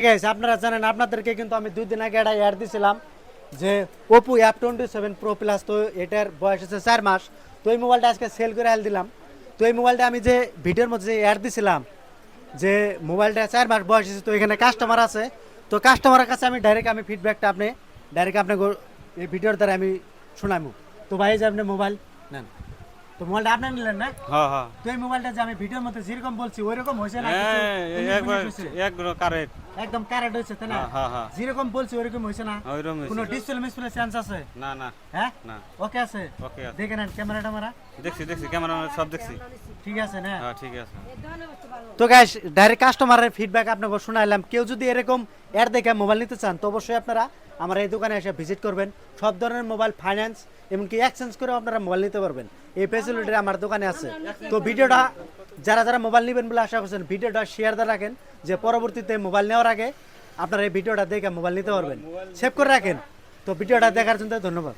ঠিক আছে, আপনারা জানেন আপনাদেরকে কিন্তু আমি 2 দিন আগে একটা অ্যাড দিছিলাম যে Oppo F27 Pro Plus, তো এটার বয়স হচ্ছে 4 মাস। তো এই মোবাইলটা আজকে সেল করে আল দিলাম। তো এই মোবাইলটা আমি যে ভিডিওর মধ্যে যে অ্যাড দিছিলাম যে মোবাইলটা 4 মাস বয়স হয়েছে, তো এখানে কাস্টমার আছে। তো কাস্টমারের কাছে আমি ডাইরেক্ট ফিডব্যাকটা ডাইরেক্ট আপনাকে এই ভিডিওর দ্বারা আমি শোনাবো। তো ভাই যে আপনি মোবাইল নেন, তো মোবাইলটা আপনি নিলেন না? হ্যাঁ হ্যাঁ তো এই মোবাইলটা যে আমি ভিডিওর মধ্যে যেরকম বলছি ওইরকম হয়েছে না? একবার একবার কারেক্ট একদম কারেক্ট হয়েছে তাই না? হ্যাঁ হ্যাঁ যেরকম বলছি ওইরকম হয়েছে না? ওইরকম কোনো ডিসপ্লে মিসপ্লে চান্স আছে? না না হ্যাঁ, না ওকে আছে। ওকে আছে দেখে নেন ক্যামেরা ট্যামেরা দেখছি দেখছি ক্যামেরা সব দেখছি ঠিক আছে না? হ্যাঁ ঠিক আছে তো গাইস, ডাইরেক্ট কাস্টমারের ফিডব্যাক আপনাকে শোনাইলাম। কেউ যদি এরকম এর দেখে মোবাইল নিতে চান তো অবশ্যই আপনারা আমার এই দোকানে এসে ভিজিট করবেন। সব ধরনের মোবাইল ফাইন্যান্স এমনকি এক্সচেঞ্জ করেও আপনারা মোবাইল নিতে পারবেন। এই ফ্যাসিলিটি আমার দোকানে আছে। তো ভিডিওটা যারা যারা মোবাইল নেবেন বলে আশা করছেন ভিডিওটা শেয়ার দিয়ে রাখেন, যে পরবর্তীতে মোবাইল নেওয়ার আগে আপনারা এই ভিডিওটা দেখে মোবাইল নিতে পারবেন। সেভ করে রাখেন। তো ভিডিওটা দেখার জন্য ধন্যবাদ।